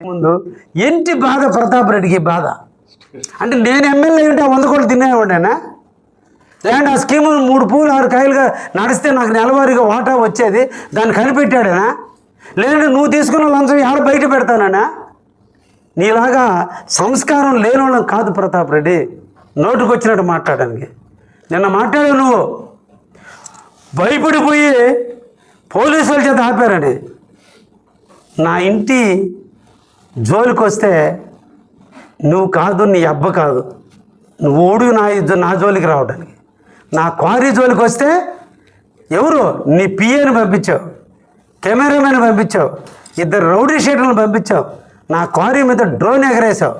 ముందు ఏంటి బాధ ప్రతాప్ రెడ్డికి బాధ అంటే నేను ఎమ్మెల్యే ఉంటే 100 కోట్లు తినేవాడినా లేదంటే ఆ స్కీము 3 పూలు 6 కాయలుగా నడిస్తే నాకు నెలవారీగా వాటా వచ్చేది దాన్ని కనిపెట్టాడనా లేదంటే నువ్వు తీసుకున్న లంచం ఎవరు బయట పెడతానా నీలాగా సంస్కారం లేని వాళ్ళం కాదు ప్రతాప్ రెడ్డి నోటుకు వచ్చినట్టు మాట్లాడడానికి నిన్న మాట్లాడావు నువ్వు భయపడిపోయి పోలీసుల చేత ఆపారని నా ఇంటి జోలికి వస్తే నువ్వు కాదు నీ అబ్బ కాదు నువ్వు ఓడు నా జోలికి రావడానికి నా క్వారీ జోలికి వస్తే ఎవరు నీ పిఏని పంపించావు కెమెరామెన్ పంపించావు 2 రౌడీ షీటర్లను పంపించావు నా క్వారీ మీద డ్రోన్ ఎగరేసావు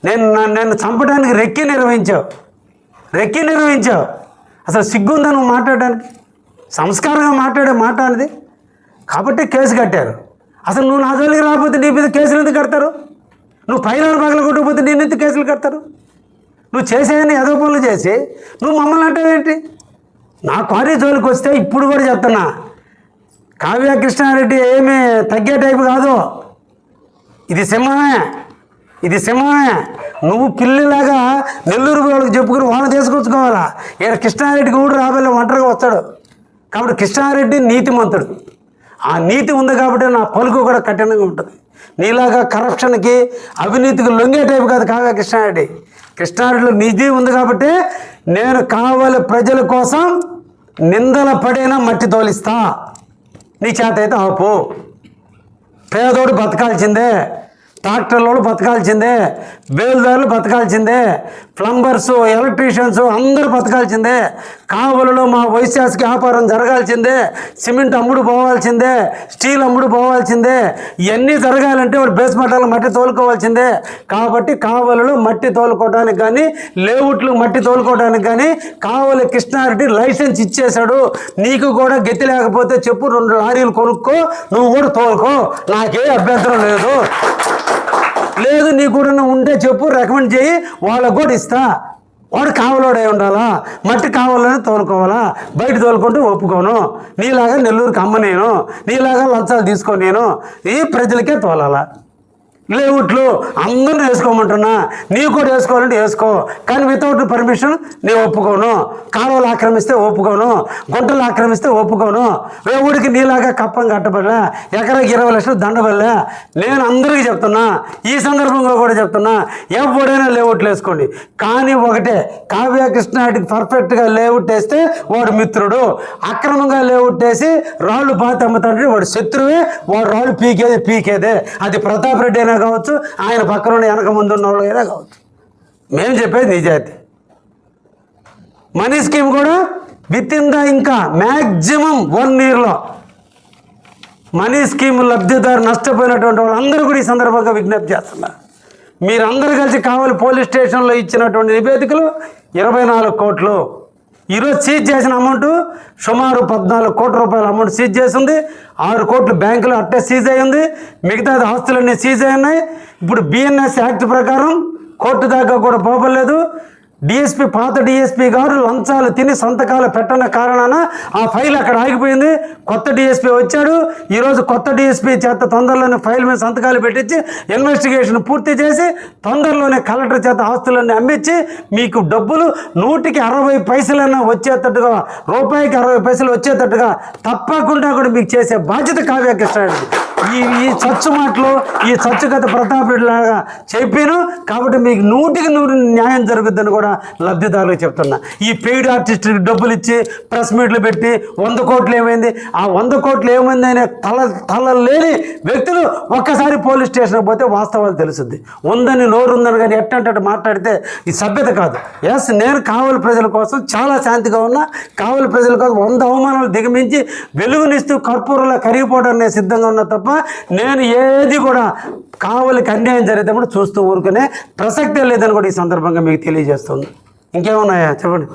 నేను చంపడానికి రెక్కి నిర్వహించావు అసలు సిగ్గుందా నువ్వు మాట్లాడడానికి సంస్కారంగా మాట్లాడే మాట అనేది కాబట్టి కేసు కట్టారు అసలు నువ్వు నా జోలికి రాకపోతే నీ మీద కేసులు ఎందుకు కడతారు నువ్వు పైన పగల కొట్టకపోతే నేను ఎందుకు కేసులు కడతారు నువ్వు చేసేయని ఏదో పనులు చేసి నువ్వు మమ్మల్ని అంటావేంటి నా క్వారీ జోలికి వస్తే ఇప్పుడు కూడా చెప్తున్నా కావ్య కృష్ణారెడ్డి ఏమీ తగ్గే టైపు కాదు ఇది సింహమే నువ్వు పిల్లిలాగా నెల్లూరు వాళ్ళకి చెప్పుకుని వాళ్ళని తీసుకొచ్చుకోవాలా ఇక్కడ కృష్ణారెడ్డికి కూడా రాబోయే ఒంటరిగా వస్తాడు కాబట్టి కృష్ణారెడ్డి నీతిమంతుడు ఆ నీతి ఉంది కాబట్టి నా పలుకు కూడా కఠినంగా ఉంటుంది నీలాగా కరప్షన్కి అవినీతికి లొంగే టైపు కాదు కావ్య కృష్ణారెడ్డిలో నిధి ఉంది కాబట్టి నేను కావాలి ప్రజల కోసం నిందల పడైనా మట్టి తోలిస్తా నీ చేత అయితే ఆపు పేదోడు బతకాల్సిందే ట్రాక్టర్లోడు బతకాల్సిందే బేల్దారులు బతకాల్సిందే ప్లంబర్సు ఎలక్ట్రీషియన్స్ అందరూ బతకాల్సిందే కావలలో మా వైశాఖ వ్యాపారం జరగాల్సిందే సిమెంట్ అమ్ముడు పోవాల్సిందే స్టీల్ అమ్ముడు పోవాల్సిందే ఇవన్నీ జరగాలంటే వాడు బేస్మెంట్లో మట్టి తోలుకోవాల్సిందే కాబట్టి కావలలో మట్టి తోలుకోవడానికి కానీ లేఅవుట్లు మట్టి తోలుకోవడానికి కానీ కావలి కృష్ణారెడ్డి లైసెన్స్ ఇచ్చేశాడు నీకు కూడా గతి లేకపోతే చెప్పు 2 లారీలు కొనుక్కో నువ్వు కూడా తోలుకో నాకే అభ్యంతరం లేదు నీ కూడా ఉంటే చెప్పు రికమెండ్ చేయి వాళ్ళకు కూడా ఇస్తా వాడు కావలోడే ఉండాలా మట్టి కావాలని తోలుకోవాలా బయట తోలుకుంటూ ఒప్పుకోను నీలాగా నెల్లూరుకి అమ్మ నేను నీలాగా లంచాలు తీసుకో నేను ఈ ప్రజలకే తోలాలా లేవుట్లు అందరూ వేసుకోమంటున్నా నీవు కూడా వేసుకోవాలంటే వేసుకో కానీ వితౌట్ పర్మిషన్ నేను ఒప్పుకోను కాలువలు ఆక్రమిస్తే ఒప్పుకోను గుంటలు ఆక్రమిస్తే ఒప్పుకోను ఊడికి నీలాగా కప్పం కట్టబడలే ఎకరాకి 20 లక్షలు దండబడలే నేను అందరికీ చెప్తున్నా ఈ సందర్భంగా కూడా చెప్తున్నా ఎవడైనా లేఅవుట్లు వేసుకోండి కానీ ఒకటే కావ్య కృష్ణారెడ్డికి పర్ఫెక్ట్గా లేఅవుట్ వేస్తే వాడు మిత్రుడు అక్రమంగా లేఅవుట్ వేసి రాళ్ళు పాతి అమ్ముతాడంటే వాడు శత్రువే వాడు రాళ్ళు పీకేదే అది ప్రతాప్ రెడ్డి అయినా కావచ్చు ఆయన పక్కన వెనక ముందు ఉన్న వాళ్ళు అయినా కావచ్చు మేము చెప్పేది నిజాయితీ మనీ స్కీమ్ కూడా విత్ఇన్గా ఇంకా మ్యాక్సిమం 1 ఇయర్లో మనీ స్కీమ్ లబ్ధిదారు నష్టపోయినటువంటి వాళ్ళందరూ కూడా ఈ సందర్భంగా విజ్ఞప్తి చేస్తున్నారు మీరందరూ కలిసి కావాలి పోలీస్ స్టేషన్లో ఇచ్చినటువంటి నివేదికలు 24 కోట్లు ఈరోజు సీజ్ చేసిన అమౌంట్ సుమారు 14 కోట్ల రూపాయల అమౌంట్ సీజ్ చేసింది 6 కోట్లు బ్యాంకులో అట్టే సీజ్ అయ్యింది మిగతా ఆస్తులన్నీ సీజ్ అయ్యాయి ఇప్పుడు బిఎన్ఎస్ యాక్ట్ ప్రకారం కోర్టు దాకా కూడా పోవలేదు డిఎస్పీ పాత డిఎస్పీ గారు లంచాలు తిని సంతకాలు పెట్టని కారణాన ఆ ఫైల్ అక్కడ ఆగిపోయింది కొత్త డిఎస్పీ వచ్చాడు ఈరోజు కొత్త డిఎస్పీ చేత తొందరలోనే ఫైల్ మీద సంతకాలు పెట్టించి ఇన్వెస్టిగేషన్ పూర్తి చేసి తొందరలోనే కలెక్టర్ చేత ఆస్తులన్నీ అమ్మించి మీకు డబ్బులు 100కి 60 పైసలైనా వచ్చేటట్టుగా రూపాయికి 60 పైసలు వచ్చేటట్టుగా తప్పకుండా కూడా మీకు చేసే బాధ్యత కావ్య కృష్ణారెడ్డి ఈ చచ్చు మాటలు ఈ చచ్చు కథ ప్రతాప్ రెడ్డి లాగా చెప్పాను కాబట్టి మీకు 100కి 100 న్యాయం జరుగుద్దని కూడా లబ్ధిదారులకు చెప్తున్నా ఈ పెయిడ్ ఆర్టిస్టులకు డబ్బులు ఇచ్చి ప్రెస్ మీట్లు పెట్టి 100 కోట్లు ఏమైంది ఆ 100 కోట్లు ఏమైంది అనే తల లేని వ్యక్తులు ఒక్కసారి పోలీస్ స్టేషన్కి పోతే వాస్తవాలు తెలుస్తుంది ఉందని నోరు ఉందని కానీ ఎట్టంటే మాట్లాడితే ఈ సభ్యత కాదు ఎస్ నేను కావలి ప్రజల కోసం చాలా శాంతిగా ఉన్నా కావలి ప్రజల కోసం 100 అవమానాలు దిగమించి వెలుగునిస్తూ కర్పూరంలో కరిగిపోవడానికి సిద్ధంగా ఉన్నా తప్ప నేను ఏది కూడా కావలికి అన్యాయం జరిగితే కూడా చూస్తూ ఊరుకునే ప్రసక్తే లేదని కూడా ఈ సందర్భంగా మీకు తెలియజేస్తుంది ఇంకేమున్నాయా చెప్పండి